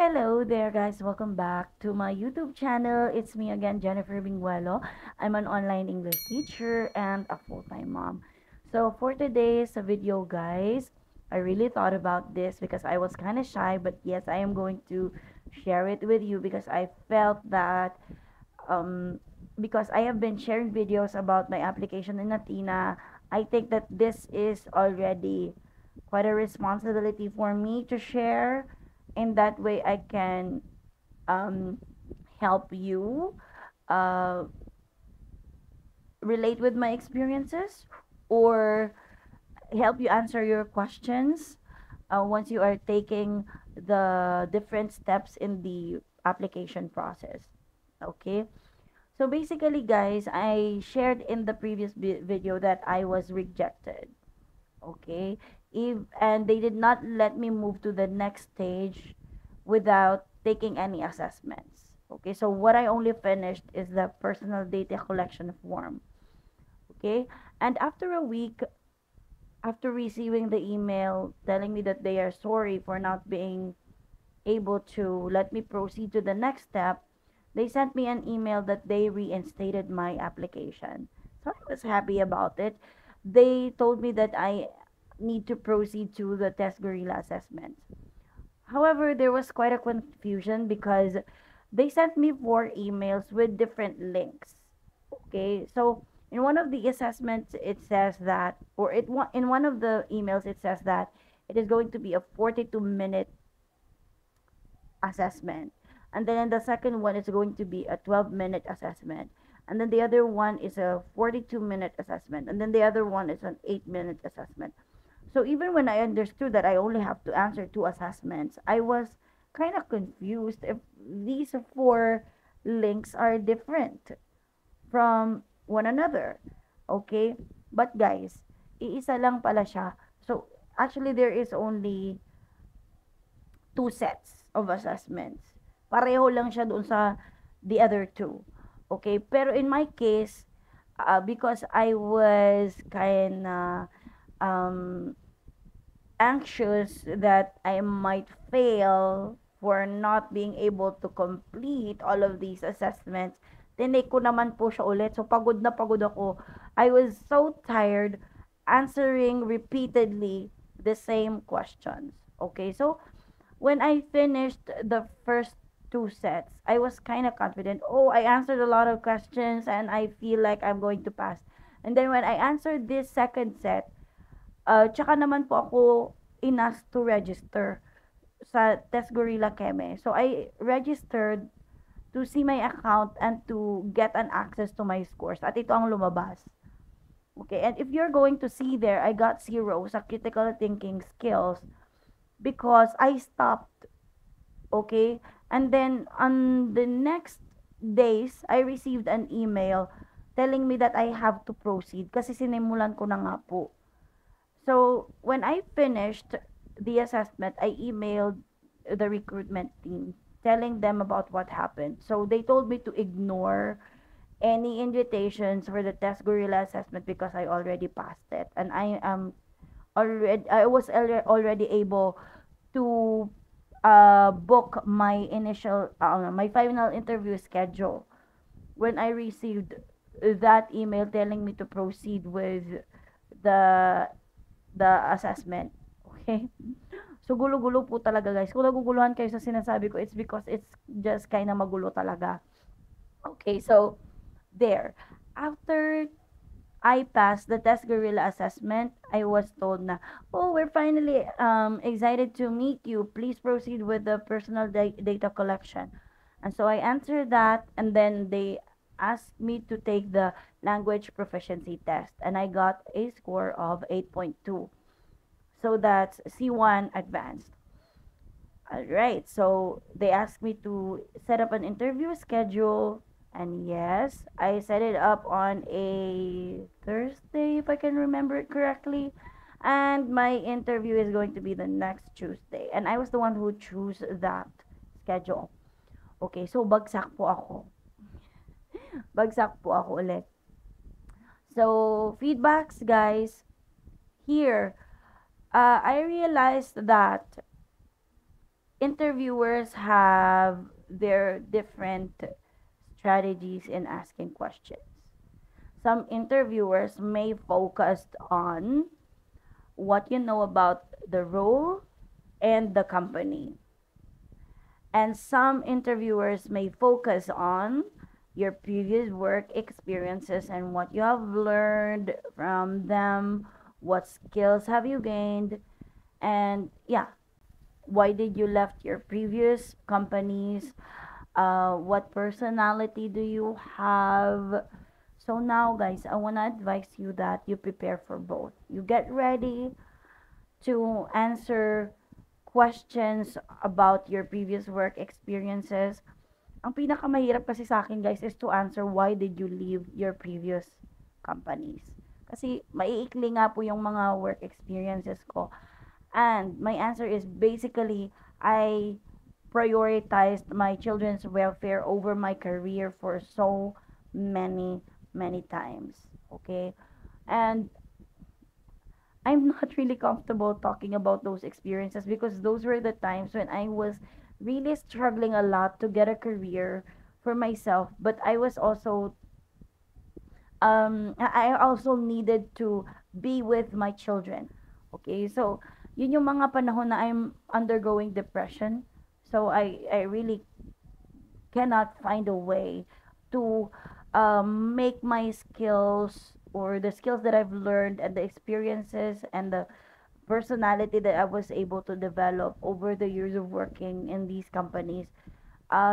Hello there, guys. Welcome back to my YouTube channel. It's me again, Jennifer Binguelo. I'm an online English teacher and a full-time mom. So for today's video, guys, I really thought about this because I was kind of shy, but yes, I am going to share it with you because I felt that um because I have been sharing videos about my application in Athena, I think that this is already quite a responsibility for me to share. In that way, I can um, help you uh, relate with my experiences or help you answer your questions once you are taking the different steps in the application process. Okay. So basically, guys, I shared in the previous video that I was rejected. Okay, if and they did not let me move to the next stage without taking any assessments. Okay, so what I only finished is the personal data collection form. Okay, and after a week, after receiving the email telling me that they are sorry for not being able to let me proceed to the next step, they sent me an email that they reinstated my application. So I was happy about it. They told me that I need to proceed to the test gorilla assessment. However, there was quite a confusion because they sent me four emails with different links. Okay, so in one of the assessments it says that, or in one of the emails it says that it is going to be a 42-minute assessment. And then the second one is going to be a 12-minute assessment. And then the other one is a 42-minute assessment. And then the other one is an 8-minute assessment. So even when I understood that I only have to answer two assessments, I was kind of confused if these four links are different from one another. Okay? But guys, iisa lang pala siya. So actually there is only two sets of assessments. Pareho lang siya doon sa the other two. Okay? Pero in my case, because I was kind um, anxious that I might fail for not being able to complete all of these assessments, tinake ko naman po siya ulit. So, pagod na pagod ako. I was so tired answering repeatedly the same questions. Okay, so when I finished the first two sets, I was kind of confident. Oh, I answered a lot of questions and I feel like I'm going to pass. And then when I answered this second set, tsaka naman po ako in-ask to register sa Test Gorilla Keme. So I registered to see my account and to get an access to my scores. At ito ang lumabas. Okay, and if you're going to see there, I got 0 sa critical thinking skills because I stopped. Okay? And then on the next days, I received an email telling me that I have to proceed kasi sinimulan ko na nga po. So when I finished the assessment, I emailed the recruitment team telling them about what happened. So they told me to ignore any invitations for the test gorilla assessment because I already passed it, and I was already able to book my initial my final interview schedule when I received that email telling me to proceed with the assessment. Okay? So, gulo-gulo po talaga, guys. Kung naguguluhan kayo sa sinasabi ko, it's because it's just kind of magulo talaga. Okay, so, there. After I passed the test gorilla assessment, I was told na, oh, we're finally excited to meet you. Please proceed with the personal data collection. And so I answered that, and then they asked me to take the language proficiency test, and I got a score of 8.2. So that's C1 advanced. All right. So they asked me to set up an interview schedule. And yes, I set it up on a Thursday, if I can remember it correctly. And my interview is going to be the next Tuesday. And I was the one who chose that schedule. Okay, so bagsak po ako. Bagsak po ako ulit. So, feedbacks, guys. Here, I realized that interviewers have their different strategies in asking questions. Some interviewers may focus on what you know about the role and the company. And some interviewers may focus on your previous work experiences and what you have learned from them, what skills have you gained, and yeah, why did you left your previous companies, what personality do you have. So now guys, I want to advise you that you prepare for both. You get ready to answer questions about your previous work experiences. Ang pinakamahirap kasi sa akin guys is to answer why did you leave your previous companies. Kasi maiikli nga po yung mga work experiences ko. And my answer is basically, I prioritized my children's welfare over my career for so many, many times. Okay? And I'm not really comfortable talking about those experiences because those were the times when I was really struggling a lot to get a career for myself, but I was also I also needed to be with my children. Okay? So, yun yung mga panahon na I'm undergoing depression. So I really cannot find a way to make my skills or the skills that I've learned and the experiences and the personality that I was able to develop over the years of working in these companies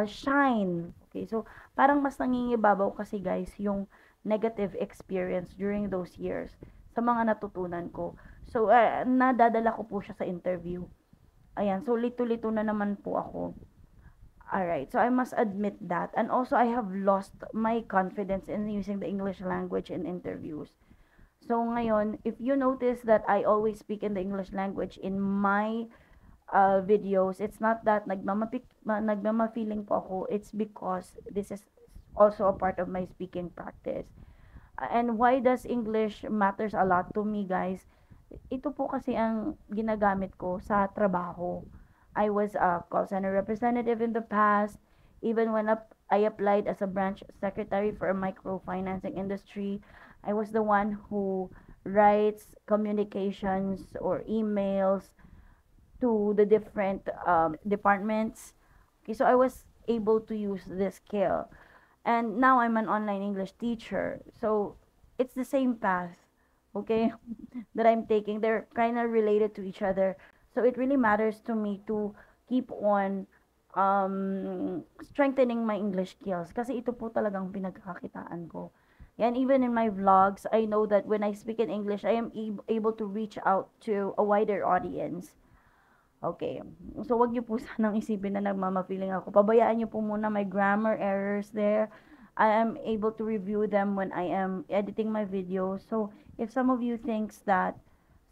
shine. Okay, so parang mas nangingibabaw kasi guys yung negative experience during those years sa mga natutunan ko. So, nadadala ko po siya sa interview. Ayan, so lito-lito na naman po ako. Alright, so I must admit that. And also, I have lost my confidence in using the English language in interviews. So ngayon, if you notice that I always speak in the English language in my videos, it's not that nagmama-feeling po ako. It's because this is also a part of my speaking practice. And why does English matters a lot to me, guys? Ito po kasi ang ginagamit ko sa trabaho. I was a call center representative in the past. Even when I applied as a branch secretary for a microfinancing industry, I was the one who writes communications or emails to the different departments. Okay, so I was able to use this skill. And now I'm an online English teacher. So it's the same path, okay, that I'm taking. They're kind of related to each other. So it really matters to me to keep on strengthening my English skills. Kasi ito po talagang pinagkakakitaan ko. And even in my vlogs, I know that when I speak in English, I am able to reach out to a wider audience. Okay. So, wag niyo po sanang isipin na nagmama-feeling ako. Pabayaan niyo po muna my grammar errors there. I am able to review them when I am editing my videos. So, if some of you think that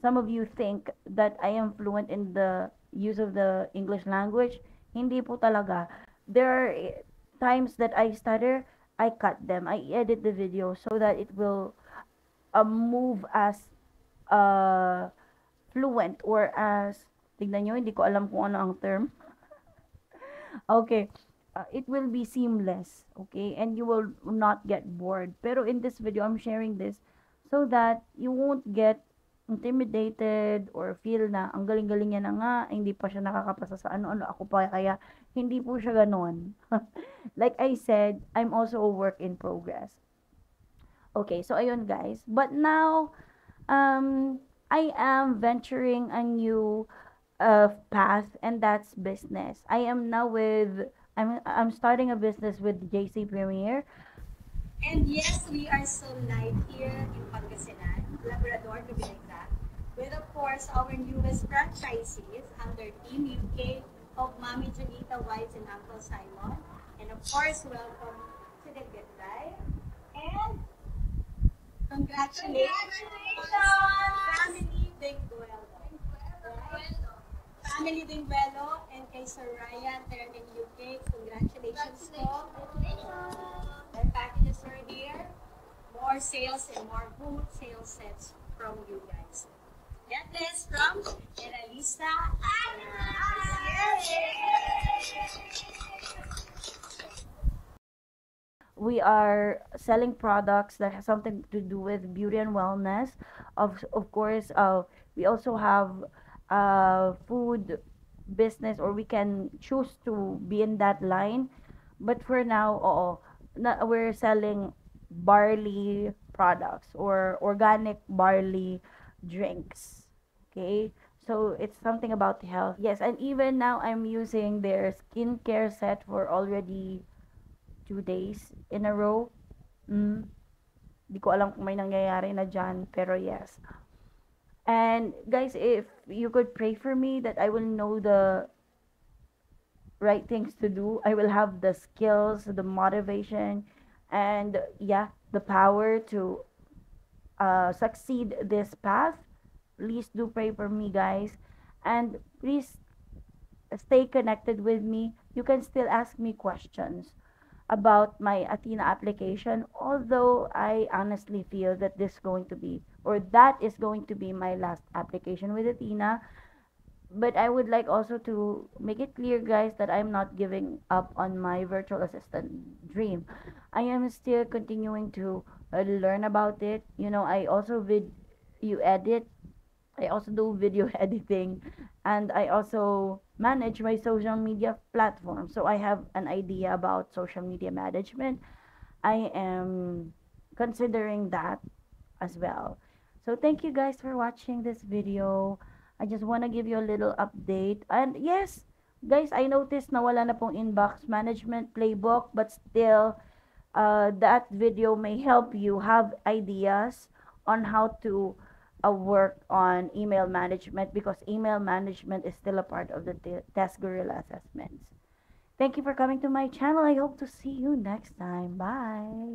I am fluent in the use of the English language, hindi po talaga. There are times that I stutter, I cut them. I edit the video so that it will move as fluent or as tignan nyo, hindi ko alam kung ano ang term. Okay. It will be seamless. Okay? And you will not get bored. Pero in this video, I'm sharing this so that you won't get intimidated or feel na ang galing-galing niya na nga, hindi pa siya nakakapasa sa ano-ano, ako pa kaya hindi po siya ganon. Like I said, I'm also a work in progress. Okay, so ayun guys. But now, I am venturing a new path, and that's business. I'm starting a business with JC Premier. And yes, we are so live here in Pangasinan, Labrador to be exact, with of course our newest franchisees under Team UK of Mami Junita Whites and Uncle Simon. And of course, welcome to the good life. And congratulations, Family Dinguelo. Right? Family Dinguelo and kay Sir Ryan there in UK. Congratulations po. Their packages are here. More sales and more good sales sets from you guys. Get this from Generalista Anas. We are selling products that has something to do with beauty and wellness. Of course, we also have food business, or we can choose to be in that line. But for now, oo, we're selling barley products or organic barley drinks. Okay? So it's something about health. Yes, and even now I'm using their skincare set for already 2 days in a row. Mm, di ko alam kung may nangyayari na dyan, pero yes. And guys, if you could pray for me that I will know the right things to do, I will have the skills, the motivation, and yeah, the power to succeed this path. Please do pray for me, guys. And please stay connected with me. You can still ask me questions about my Athena application, although I honestly feel that this is going to be, or that is going to be my last application with Athena. But I would like also to make it clear, guys, that I'm not giving up on my virtual assistant dream. I am still continuing to learn about it. You know, I also you edit, I also do video editing, and I also manage my social media platform. So I have an idea about social media management. I am considering that as well. So thank you guys for watching this video. I just want to give you a little update. And yes, guys, I noticed na wala na pong inbox management playbook, but still, that video may help you have ideas on how to work on email management, because email management is still a part of the Test Gorilla assessments. Thank you for coming to my channel. I hope to see you next time. Bye.